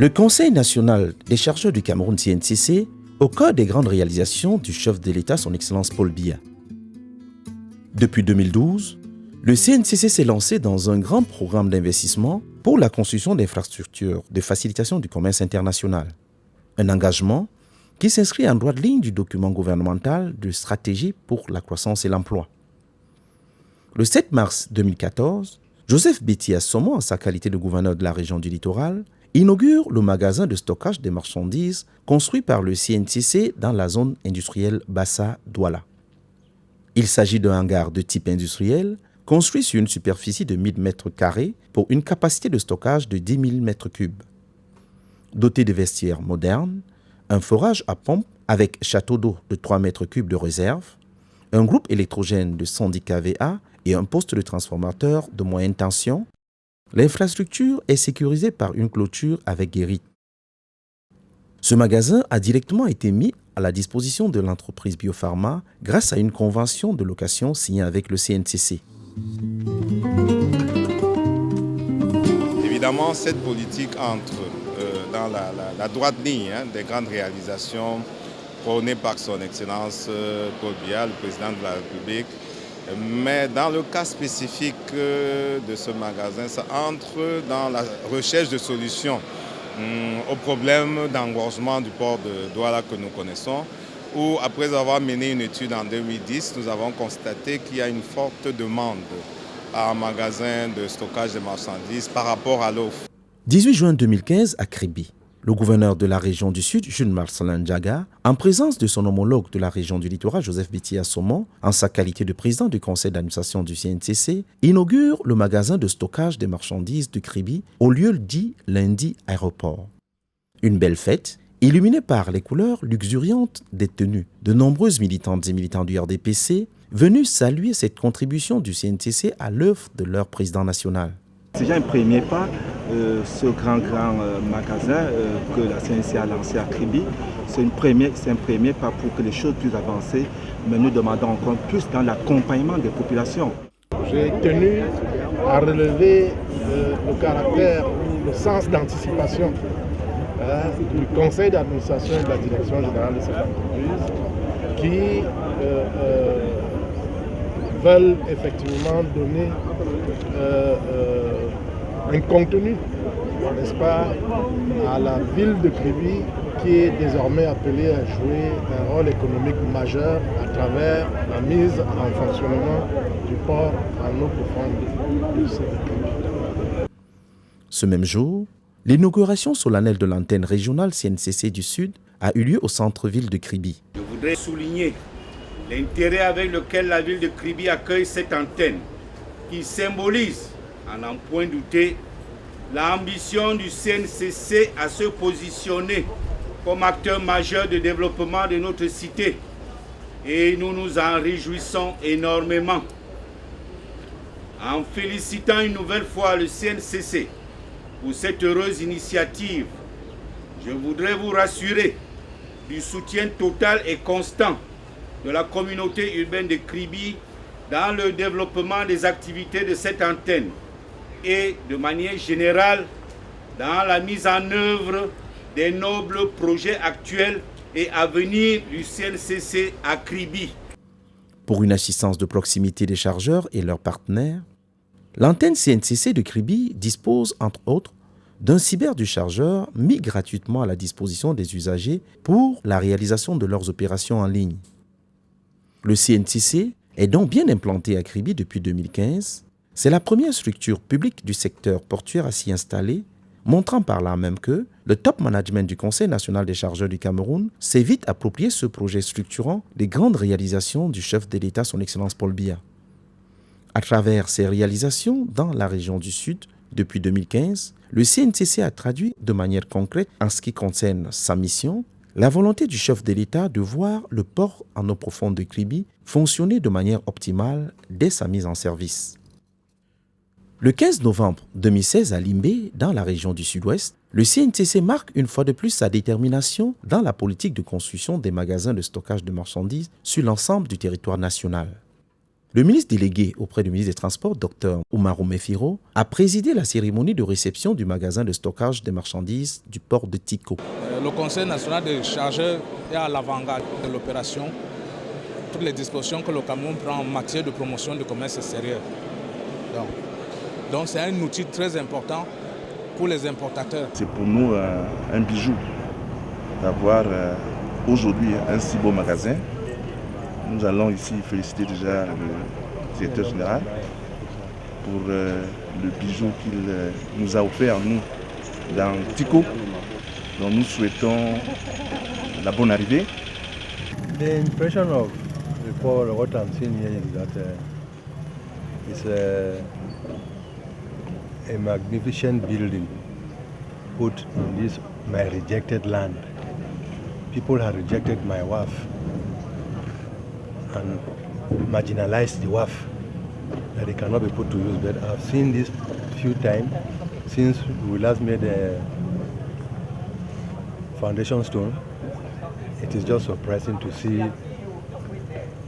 Le Conseil national des chargeurs du Cameroun CNCC au cœur des grandes réalisations du chef de l'État, son Excellence Paul Biya. Depuis 2012, le CNCC s'est lancé dans un grand programme d'investissement pour la construction d'infrastructures de facilitation du commerce international. Un engagement qui s'inscrit en droite ligne du document gouvernemental de stratégie pour la croissance et l'emploi. Le 7 mars 2014, Joseph Betty Assomo, en sa qualité de gouverneur de la région du littoral, inaugure le magasin de stockage des marchandises construit par le CNCC dans la zone industrielle Bassa-Douala. Il s'agit d'un hangar de type industriel construit sur une superficie de 1000 m² pour une capacité de stockage de 10 000 m3. Doté de vestiaires modernes, un forage à pompe avec château d'eau de 3 m3 de réserve, un groupe électrogène de 110 kVA et un poste de transformateur de moyenne tension, l'infrastructure est sécurisée par une clôture avec guérite. Ce magasin a directement été mis à la disposition de l'entreprise Biopharma grâce à une convention de location signée avec le CNCC. Évidemment, cette politique entre dans la droite ligne des grandes réalisations prônées par son Excellence Paul Biya, le président de la République. Mais dans le cas spécifique de ce magasin, ça entre dans la recherche de solutions au problème d'engorgement du port de Douala que nous connaissons, où après avoir mené une étude en 2010, nous avons constaté qu'il y a une forte demande à un magasin de stockage de marchandises par rapport à l'offre. 18 juin 2015 à Kribi, le gouverneur de la région du Sud, Jules Marcellin Ndiaga, en présence de son homologue de la région du littoral, Joseph Betty Assomo, en sa qualité de président du conseil d'administration du CNCC, inaugure le magasin de stockage des marchandises de Kribi au lieu dit lundi aéroport. Une belle fête, illuminée par les couleurs luxuriantes des tenues de nombreuses militantes et militants du RDPC, venus saluer cette contribution du CNCC à l'œuvre de leur président national. C'est déjà un premier pas, ce grand magasin que la CNCC a lancé à Kribi. C'est un premier pas pour que les choses puissent avancer, mais nous demandons encore plus dans l'accompagnement des populations. J'ai tenu à relever le caractère, le sens d'anticipation du conseil d'administration et de la direction générale de cette entreprise qui veulent effectivement donner un contenu, n'est-ce pas, à la ville de Kribi qui est désormais appelée à jouer un rôle économique majeur à travers la mise en fonctionnement du port en eau profonde de cette Kribi. Ce même jour, l'inauguration solennelle de l'antenne régionale CNCC du Sud a eu lieu au centre-ville de Kribi. Je voudrais souligner l'intérêt avec lequel la ville de Kribi accueille cette antenne qui symbolise, à n'en point douter, l'ambition du CNCC à se positionner comme acteur majeur de développement de notre cité. Et nous nous en réjouissons énormément. En félicitant une nouvelle fois le CNCC pour cette heureuse initiative, je voudrais vous rassurer du soutien total et constant de la communauté urbaine de Kribi dans le développement des activités de cette antenne et de manière générale dans la mise en œuvre des nobles projets actuels et à venir du CNCC à Kribi. Pour une assistance de proximité des chargeurs et leurs partenaires, l'antenne CNCC de Kribi dispose, entre autres, d'un cyber du chargeur mis gratuitement à la disposition des usagers pour la réalisation de leurs opérations en ligne. Le CNCC est donc bien implanté à Kribi depuis 2015. C'est la première structure publique du secteur portuaire à s'y installer, montrant par là même que le top management du Conseil national des chargeurs du Cameroun s'est vite approprié ce projet structurant des grandes réalisations du chef de l'État, son Excellence Paul Biya. À travers ces réalisations dans la région du Sud, depuis 2015, le CNCC a traduit de manière concrète, en ce qui concerne sa mission, la volonté du chef de l'État de voir le port en eau profonde de Kribi fonctionner de manière optimale dès sa mise en service. Le 15 novembre 2016 à Limbé, dans la région du Sud-Ouest, le CNCC marque une fois de plus sa détermination dans la politique de construction des magasins de stockage de marchandises sur l'ensemble du territoire national. Le ministre délégué auprès du ministre des Transports, Dr Oumarou Mefiro, a présidé la cérémonie de réception du magasin de stockage des marchandises du port de Tiko. Le Conseil national des chargeurs est à l'avant-garde de l'opération. Toutes les dispositions que le Cameroun prend en matière de promotion du commerce extérieur. Donc c'est un outil très important pour les importateurs. C'est pour nous un bijou d'avoir aujourd'hui un si beau magasin. Nous allons ici féliciter déjà le directeur général pour le bijou qu'il nous a offert, nous, dans Tiko. Donc nous souhaitons la bonne arrivée. The impression of what I'm seeing here is that it's a magnificent building put on this my rejected land. People have rejected my wife and marginalized the WAF, that they cannot be put to use. But I've seen this few times since we last made a foundation stone. It is just surprising to see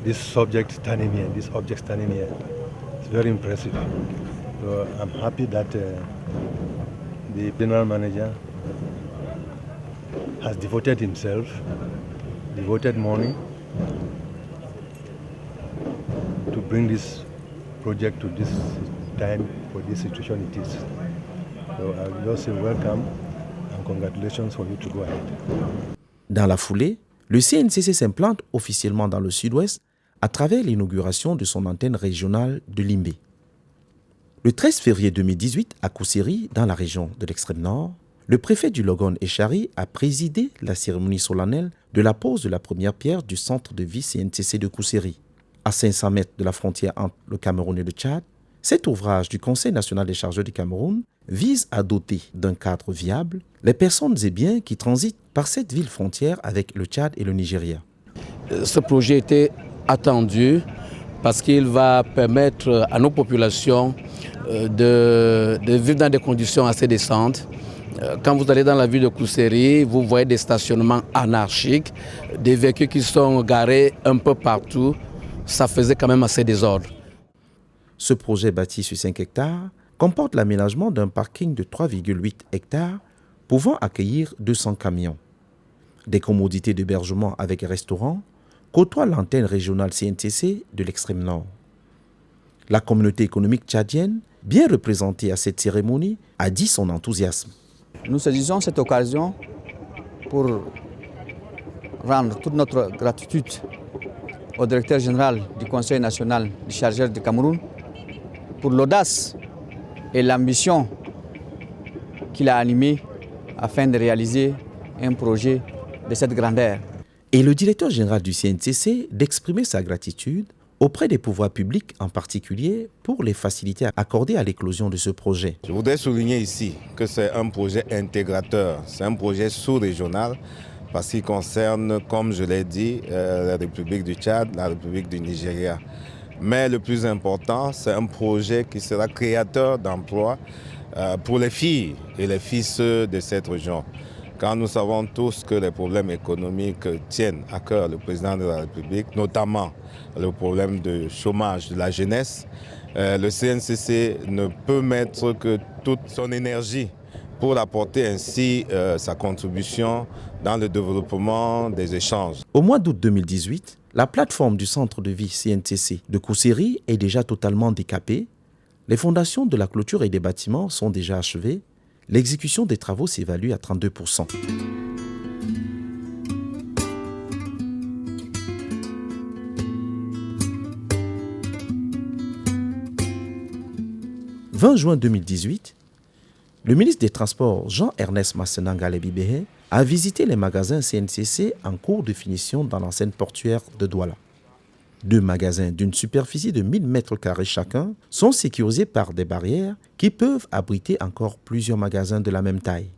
this subject standing here, this object standing here. It's very impressive. So I'm happy that the general manager has devoted himself, devoted money to bring this project to this time for this situation it is. So I'll just say welcome and congratulations for you to go ahead. Dans la foulée, le CNCC s'implante officiellement dans le sud-ouest à travers l'inauguration de son antenne régionale de Limbé. Le 13 février 2018, à Kousseri, dans la région de l'extrême nord, le préfet du Logone Echari a présidé la cérémonie solennelle de la pose de la première pierre du centre de vie CNCC de Kousseri. À 500 mètres de la frontière entre le Cameroun et le Tchad, cet ouvrage du Conseil national des chargeurs du Cameroun vise à doter d'un cadre viable les personnes et biens qui transitent par cette ville frontière avec le Tchad et le Nigeria. Ce projet était attendu parce qu'il va permettre à nos populations de vivre dans des conditions assez décentes. Quand vous allez dans la ville de Kousseri, vous voyez des stationnements anarchiques, des véhicules qui sont garés un peu partout. Ça faisait quand même assez désordre. Ce projet bâti sur 5 hectares comporte l'aménagement d'un parking de 3,8 hectares pouvant accueillir 200 camions. Des commodités d'hébergement avec restaurant côtoient l'antenne régionale CNCC de l'extrême nord. La communauté économique tchadienne, bien représentée à cette cérémonie, a dit son enthousiasme. Nous saisissons cette occasion pour rendre toute notre gratitude au directeur général du Conseil national des chargeurs du Cameroun pour l'audace et l'ambition qu'il a animée afin de réaliser un projet de cette grandeur. Et le directeur général du CNCC d'exprimer sa gratitude auprès des pouvoirs publics, en particulier pour les facilités accordées à l'éclosion de ce projet. Je voudrais souligner ici que c'est un projet intégrateur, c'est un projet sous-régional parce qu'il concerne, comme je l'ai dit, la République du Tchad, la République du Nigeria. Mais le plus important, c'est un projet qui sera créateur d'emplois pour les filles et les fils de cette région. Quand nous savons tous que les problèmes économiques tiennent à cœur le président de la République, notamment le problème de chômage de la jeunesse, le CNCC ne peut mettre que toute son énergie pour apporter ainsi sa contribution dans le développement des échanges. Au mois d'août 2018, la plateforme du centre de vie CNCC de Kousseri est déjà totalement décapée. Les fondations de la clôture et des bâtiments sont déjà achevées. L'exécution des travaux s'évalue à 32%. « 20 juin 2018, le ministre des Transports Jean-Ernest Massenanga Lebibéhe a visité les magasins CNCC en cours de finition dans l'enceinte portuaire de Douala. 2 magasins d'une superficie de 1000 m² chacun sont sécurisés par des barrières qui peuvent abriter encore plusieurs magasins de la même taille.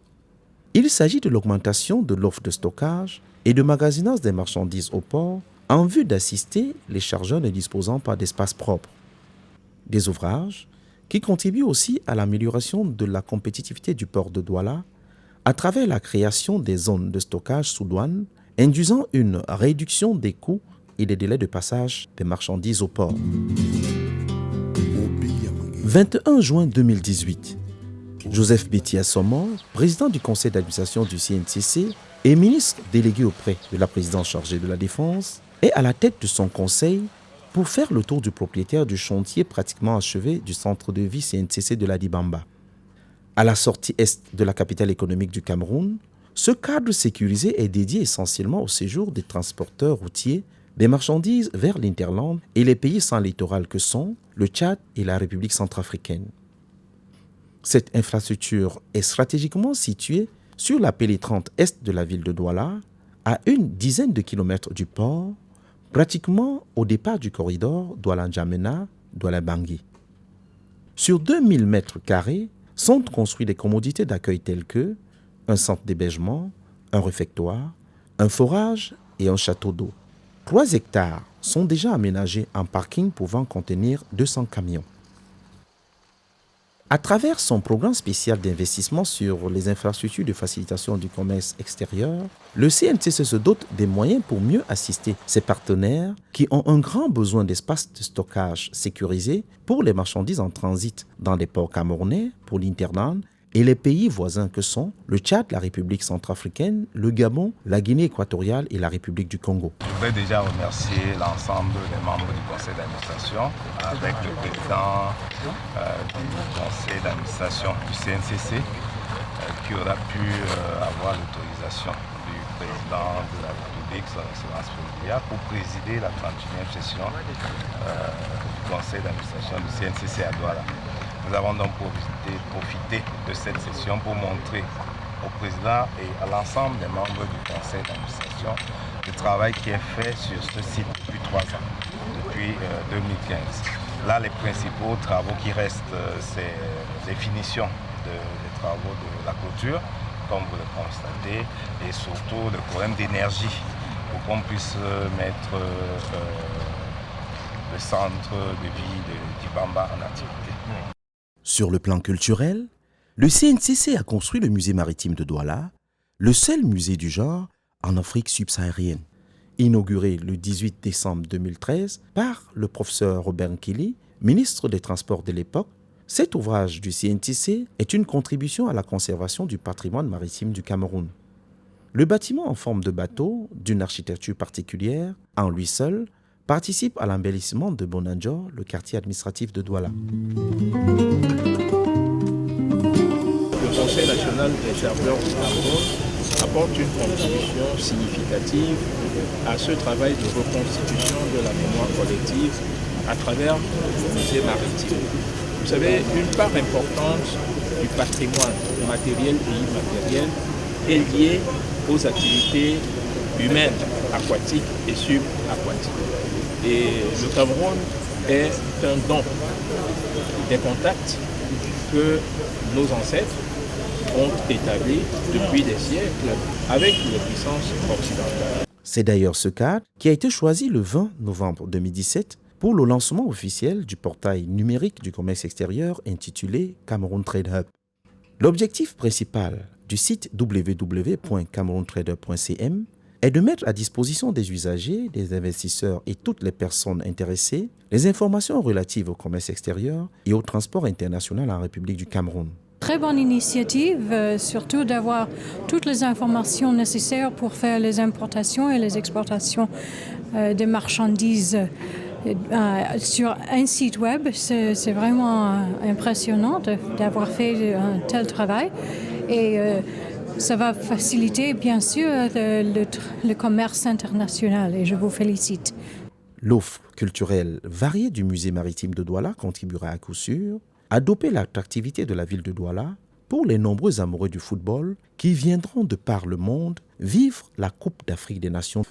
Il s'agit de l'augmentation de l'offre de stockage et de magasinage des marchandises au port en vue d'assister les chargeurs ne disposant pas d'espace propre. Des ouvrages qui contribuent aussi à l'amélioration de la compétitivité du port de Douala à travers la création des zones de stockage sous douane, induisant une réduction des coûts et des délais de passage des marchandises au port. 21 juin 2018, Joseph Betty Assommo, président du conseil d'administration du CNCC et ministre délégué auprès de la présidence chargée de la Défense, est à la tête de son conseil pour faire le tour du propriétaire du chantier pratiquement achevé du centre de vie CNCC de la Dibamba. À la sortie est de la capitale économique du Cameroun, ce cadre sécurisé est dédié essentiellement au séjour des transporteurs routiers des marchandises vers l'Interland et les pays sans littoral que sont le Tchad et la République centrafricaine. Cette infrastructure est stratégiquement située sur la pénétrante est de la ville de Douala, à une dizaine de kilomètres du port, pratiquement au départ du corridor Douala-N'Djamena-Douala-Bangui. Sur 2000 mètres carrés sont construits des commodités d'accueil telles que un centre d'hébergement, un réfectoire, un forage et un château d'eau. 3 hectares sont déjà aménagés en parking pouvant contenir 200 camions. À travers son programme spécial d'investissement sur les infrastructures de facilitation du commerce extérieur, le CNCC se dote des moyens pour mieux assister ses partenaires qui ont un grand besoin d'espace de stockage sécurisé pour les marchandises en transit dans les ports camerounais, pour l'Interland et les pays voisins que sont le Tchad, la République centrafricaine, le Gabon, la Guinée équatoriale et la République du Congo. Je voudrais déjà remercier l'ensemble des membres du conseil d'administration, avec le président du conseil d'administration du CNCC, qui aura pu avoir l'autorisation du président de la République, son Excellence Paul Biya, pour présider la 31e session du conseil d'administration du CNCC à Douala. Nous avons donc profité de cette session pour montrer au président et à l'ensemble des membres du conseil d'administration le travail qui est fait sur ce site depuis 3 ans, depuis 2015. Là, les principaux travaux qui restent, c'est les finitions des travaux de la clôture, comme vous le constatez, et surtout le problème d'énergie, pour qu'on puisse mettre le centre de vie de Dibamba en activité. Sur le plan culturel, le CNCC a construit le musée maritime de Douala, le seul musée du genre en Afrique subsaharienne. Inauguré le 18 décembre 2013 par le professeur Robert Nkili, ministre des Transports de l'époque, cet ouvrage du CNCC est une contribution à la conservation du patrimoine maritime du Cameroun. Le bâtiment en forme de bateau, d'une architecture particulière, en lui seul, participe à l'embellissement de Bonanjo, le quartier administratif de Douala. Le Conseil national des serveurs du Cameroun apporte une contribution significative à ce travail de reconstitution de la mémoire collective à travers le musée maritime. Vous savez, une part importante du patrimoine matériel et immatériel est liée aux activités humaines, aquatiques et subaquatiques. Et le Cameroun est un don des contacts que nos ancêtres ont établis depuis des siècles avec les puissances occidentales. C'est d'ailleurs ce cadre qui a été choisi le 20 novembre 2017 pour le lancement officiel du portail numérique du commerce extérieur intitulé Cameroun Trade Hub. L'objectif principal du site www.camerountrader.cm est de mettre à disposition des usagers, des investisseurs et toutes les personnes intéressées les informations relatives au commerce extérieur et au transport international en République du Cameroun. Très bonne initiative, surtout d'avoir toutes les informations nécessaires pour faire les importations et les exportations de marchandises sur un site web. C'est vraiment impressionnant d'avoir fait un tel travail. Et ça va faciliter, bien sûr, le commerce international et je vous félicite. L'offre culturelle variée du musée maritime de Douala contribuera à coup sûr à doper l'attractivité de la ville de Douala pour les nombreux amoureux du football qui viendront de par le monde vivre la Coupe d'Afrique des Nations.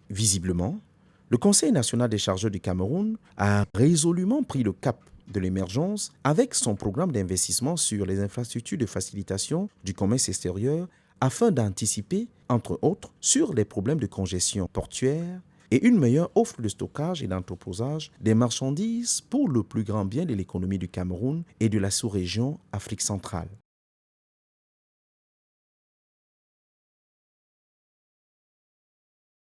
Visiblement, le Conseil national des chargeurs du Cameroun a résolument pris le cap de l'émergence avec son programme d'investissement sur les infrastructures de facilitation du commerce extérieur afin d'anticiper, entre autres, sur les problèmes de congestion portuaire et une meilleure offre de stockage et d'entreposage des marchandises pour le plus grand bien de l'économie du Cameroun et de la sous-région Afrique centrale.